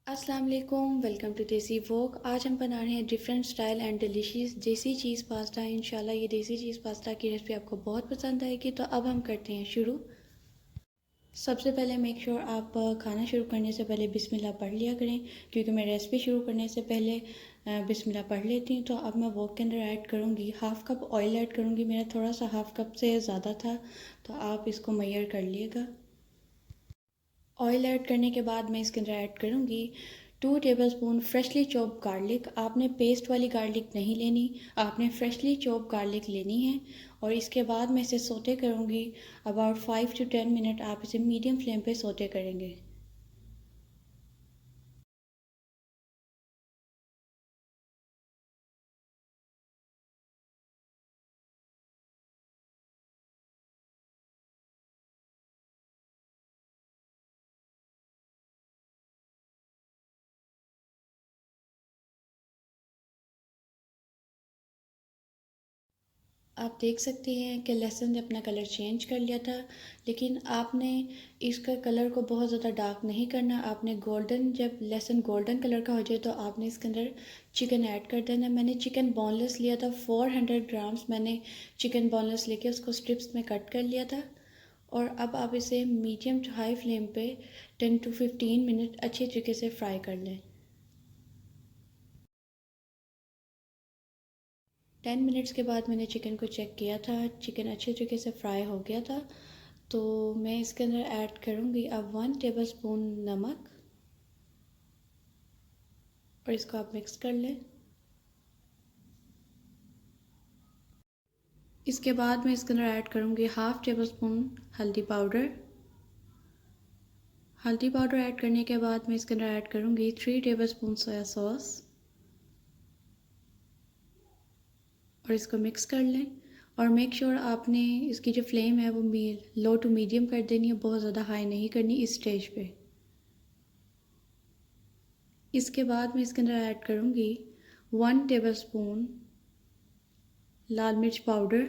अस्सलाम वालेकुम, welcome to देसी वोक। आज हम बना रहे हैं डिफरेंट स्टाइल एंड डिलीशियस देसी चीज़ पास्ता। इंशाल्लाह ये देसी चीज़ पास्ता की रेसिपी आपको बहुत पसंद आएगी। तो अब हम करते हैं शुरू। सबसे पहले मेक श्योर आप खाना शुरू करने से पहले बिस्मिल्लाह पढ़ लिया करें, क्योंकि मैं रेसिपी शुरू करने से पहले बिस्मिल्लाह पढ़ लेती हूँ। तो अब मैं वोक के अंदर ऐड करूँगी हाफ़ कप ऑयल ऐड करूँगी। मेरा थोड़ा सा हाफ़ कप से ज़्यादा था, तो आप इसको मेजर कर लिएगा। ऑयल ऐड करने के बाद मैं इसके अंदर ऐड करूँगी 2 टेबलस्पून फ्रेशली चॉप गार्लिक। आपने पेस्ट वाली गार्लिक नहीं लेनी, आपने फ्रेशली चॉप गार्लिक लेनी है। और इसके बाद मैं इसे सोते करूँगी अबाउट 5 to 10 मिनट। आप इसे मीडियम फ्लेम पे सोते करेंगे। आप देख सकते हैं कि लहसुन ने अपना कलर चेंज कर लिया था, लेकिन आपने इसका कलर को बहुत ज़्यादा डार्क नहीं करना। आपने गोल्डन, जब लहसुन गोल्डन कलर का हो जाए तो आपने इसके अंदर चिकन ऐड कर देना। मैंने चिकन बोनलेस लिया था 400 ग्राम्स। मैंने चिकन बोनलेस लेके उसको स्ट्रिप्स में कट कर लिया था। और अब आप इसे मीडियम टू हाई फ्लेम पे 10 to 15 मिनट अच्छे तरीके से फ्राई कर लें। 10 मिनट्स के बाद मैंने चिकन को चेक किया था, चिकन अच्छे तरीके से फ्राई हो गया था। तो मैं इसके अंदर ऐड करूँगी अब 1 टेबलस्पून नमक, और इसको आप मिक्स कर लें। इसके बाद मैं इसके अंदर ऐड करूँगी हाफ़ टेबल स्पून हल्दी पाउडर। हल्दी पाउडर ऐड करने के बाद मैं इसके अंदर ऐड करूँगी 3 टेबलस्पून सोया सॉस, और इसको मिक्स कर लें। और मेक श्योर आपने इसकी जो फ्लेम है वो लो टू मीडियम कर देनी है, बहुत ज़्यादा हाई नहीं करनी इस स्टेज पे। इसके बाद मैं इसके अंदर ऐड करूँगी 1 टेबलस्पून लाल मिर्च पाउडर,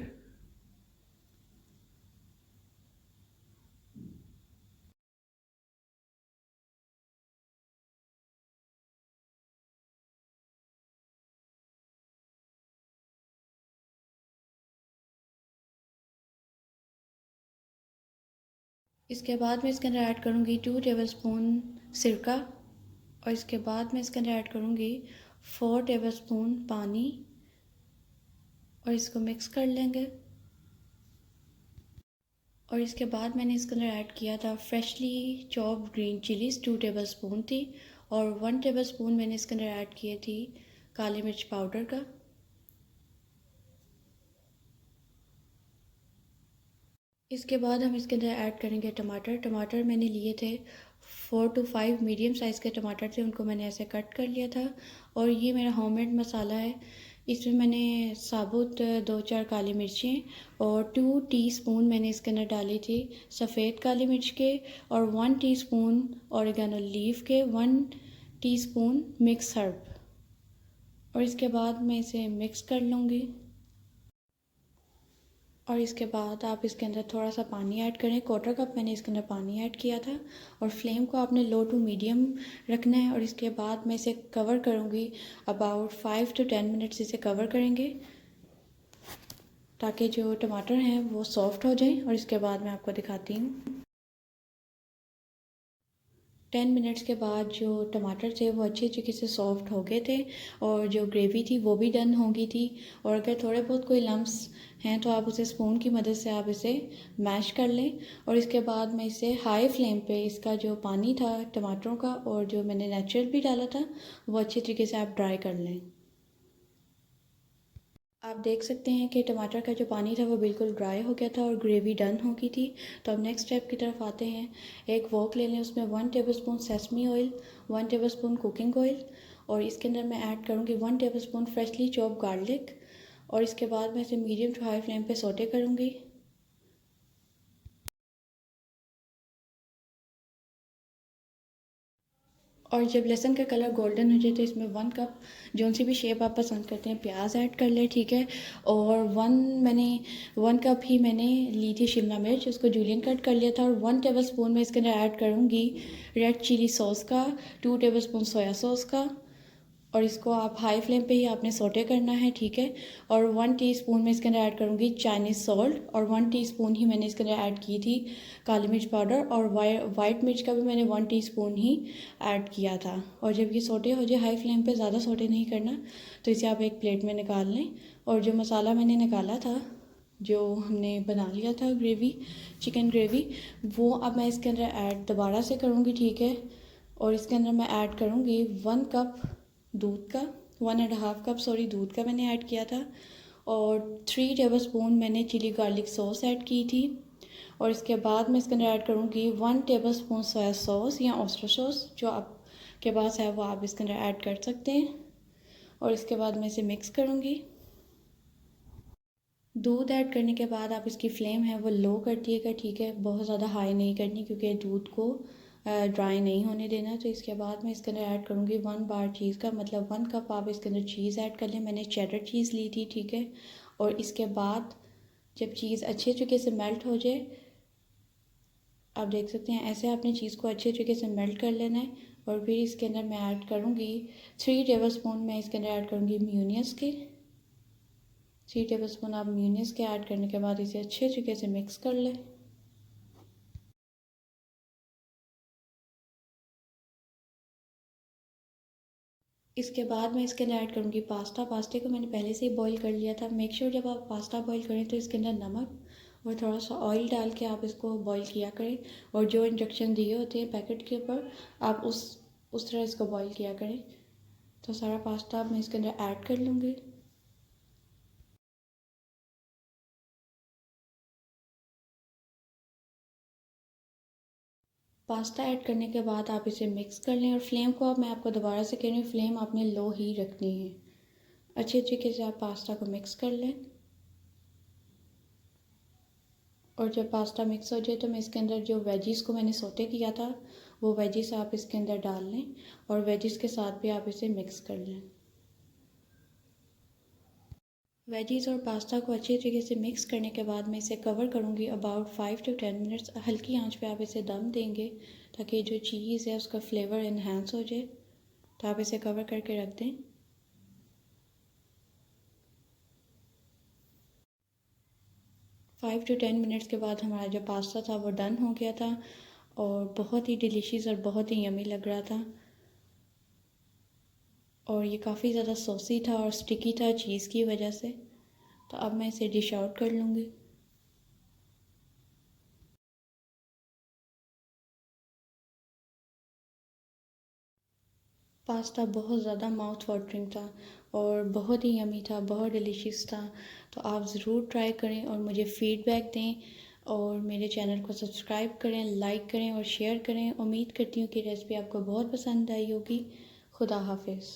इसके बाद मैं इसके अंदर ऐड करूँगी 2 टेबलस्पून सिरका, और इसके बाद मैं इसके अंदर ऐड करूँगी 4 टेबलस्पून पानी, और इसको मिक्स कर लेंगे। और इसके बाद मैंने इसके अंदर ऐड किया था freshly chopped green chillies 2 tablespoon थी, और 1 टेबलस्पून मैंने इसके अंदर ऐड किए थी काली मिर्च पाउडर का। इसके बाद हम इसके अंदर ऐड करेंगे टमाटर। टमाटर मैंने लिए थे 4 to 5 मीडियम साइज़ के टमाटर थे, उनको मैंने ऐसे कट कर लिया था। और ये मेरा होममेड मसाला है। इसमें मैंने साबुत 2-4 काली मिर्चें और 2 टीस्पून मैंने इसके अंदर डाली थी सफ़ेद काली मिर्च के, और 1 टीस्पून ऑरिगेनो लीफ के, 1 टीस्पून मिक्स हर्ब। और इसके बाद मैं इसे मिक्स कर लूँगी। और इसके बाद आप इसके अंदर थोड़ा सा पानी ऐड करें, 1/4 कप मैंने इसके अंदर पानी ऐड किया था। और फ्लेम को आपने लो टू मीडियम रखना है। और इसके बाद मैं इसे कवर करूँगी अबाउट 5 to 10 मिनट्स इसे कवर करेंगे, ताकि जो टमाटर हैं वो सॉफ्ट हो जाएं। और इसके बाद मैं आपको दिखाती हूँ। 10 मिनट्स के बाद जो टमाटर थे वो अच्छी तरीके से सॉफ्ट हो गए थे, और जो ग्रेवी थी वो भी डन हो गई थी। और अगर थोड़े बहुत कोई लम्स हैं तो आप उसे स्पून की मदद से आप इसे मैश कर लें। और इसके बाद मैं इसे हाई फ्लेम पे इसका जो पानी था टमाटरों का, और जो मैंने नेचुरल भी डाला था, वो अच्छी तरीके से आप ड्राई कर लें। आप देख सकते हैं कि टमाटर का जो पानी था वो बिल्कुल ड्राई हो गया था और ग्रेवी डन हो गई थी। तो अब नेक्स्ट स्टेप की तरफ आते हैं। एक वॉक ले लें, उसमें 1 tablespoon sesame oil, 1 tablespoon cooking oil, और इसके अंदर मैं ऐड करूँगी 1 टेबलस्पून फ्रेशली चॉप गार्लिक। और इसके बाद मैं इसे मीडियम टू हाई फ्लेम पे सौटे करूँगी। और जब लहसुन का कलर गोल्डन हो जाए तो इसमें 1 कप जौन सी भी शेप आप पसंद करते हैं प्याज ऐड कर ले, ठीक है। और 1 कप ही मैंने ली थी शिमला मिर्च, उसको जूलियन कट कर लिया था। और 1 टेबल स्पून मैं इसके अंदर ऐड करूँगी रेड चिली सॉस का, 2 टेबल स्पून सोया सॉस का। और इसको आप हाई फ्लेम पे ही आपने सोटे करना है, ठीक है। और 1 टीस्पून मैं इसके अंदर ऐड करूँगी चाइनीज़ सॉल्ट, और 1 टीस्पून ही मैंने इसके अंदर ऐड की थी काली मिर्च पाउडर। और वाइट मिर्च का भी मैंने 1 टीस्पून ही ऐड किया था। और जब ये सोटे हो जाए हाई फ्लेम पे, ज़्यादा सोटे नहीं करना, तो इसे आप एक प्लेट में निकाल लें। और जो मसाला मैंने निकाला था, जो हमने बना लिया था ग्रेवी, चिकन ग्रेवी, वो अब मैं इसके अंदर ऐड दोबारा से करूँगी, ठीक है। और इसके अंदर मैं ऐड करूँगी 1 कप दूध का, 1.5 कप दूध का मैंने ऐड किया था। और 3 टेबल स्पून मैंने चिली गार्लिक सॉस ऐड की थी। और इसके बाद मैं इसके अंदर ऐड करूँगी 1 टेबल स्पून सोया सॉस या ऑयस्टर सॉस, जो आपके पास है वो आप इसके अंदर ऐड कर सकते हैं। और इसके बाद मैं इसे मिक्स करूँगी। दूध ऐड करने के बाद आप इसकी फ्लेम है वो लो कर दिएगा, ठीक है। बहुत ज़्यादा हाई नहीं करनी, क्योंकि दूध को ड्राई नहीं होने देना। तो इसके बाद मैं इसके अंदर ऐड करूँगी 1 बार चीज़ का, मतलब 1 कप आप इसके अंदर चीज़ ऐड कर लें। मैंने चेडर चीज़ ली थी, ठीक है। और इसके बाद जब चीज़ अच्छे तरीके से मेल्ट हो जाए, आप देख सकते हैं ऐसे आपने चीज़ को अच्छे तरीके से मेल्ट कर लेना है। और फिर इसके अंदर मैं ऐड करूँगी 3 टेबल स्पून मैं इसके अंदर ऐड करूँगी म्यूनियस के। 3 टेबल स्पून आप म्यूनियस के ऐड करने के बाद इसे अच्छे तरीके से मिक्स कर लें। इसके बाद मैं इसके अंदर ऐड करूँगी पास्ते को मैंने पहले से ही बॉईल कर लिया था। मेक श्योर जब आप पास्ता बॉईल करें तो इसके अंदर नमक और थोड़ा सा ऑयल डाल के आप इसको बॉईल किया करें। और जो इंस्ट्रक्शन दिए होते हैं पैकेट के ऊपर, आप उस तरह इसको बॉईल किया करें। तो सारा पास्ता मैं इसके अंदर ऐड कर लूँगी। पास्ता ऐड करने के बाद आप इसे मिक्स कर लें। और फ्लेम को मैं आपको दोबारा से कह रही हूँ, फ्लेम आपने लो ही रखनी है। अच्छे तरीके से आप पास्ता को मिक्स कर लें। और जब पास्ता मिक्स हो जाए तो मैं इसके अंदर जो वेजिस को मैंने सोटे किया था, वो वेजिस आप इसके अंदर डाल लें। और वेजिस के साथ भी आप इसे मिक्स कर लें। वेजिस और पास्ता को अच्छे तरीके से मिक्स करने के बाद मैं इसे कवर करूँगी अबाउट 5 to 10 मिनट्स। हल्की आंच पे आप इसे दम देंगे, ताकि जो चीज़ है उसका फ्लेवर इन्हांस हो जाए। तो आप इसे कवर करके रख दें। 5 to 10 मिनट्स के बाद हमारा जो पास्ता था वो डन हो गया था। और बहुत ही डिलीशियस और बहुत ही यमी लग रहा था। और ये काफ़ी ज़्यादा सॉसी था और स्टिकी था चीज़ की वजह से। तो अब मैं इसे डिश आउट कर लूँगी। पास्ता बहुत ज़्यादा माउथ वाटरिंग था और बहुत ही यमी था, बहुत डिलीशियस था। तो आप ज़रूर ट्राई करें और मुझे फ़ीडबैक दें। और मेरे चैनल को सब्सक्राइब करें, लाइक करें और शेयर करें। उम्मीद करती हूँ कि रेसिपी आपको बहुत पसंद आई होगी। खुदा हाफिज़।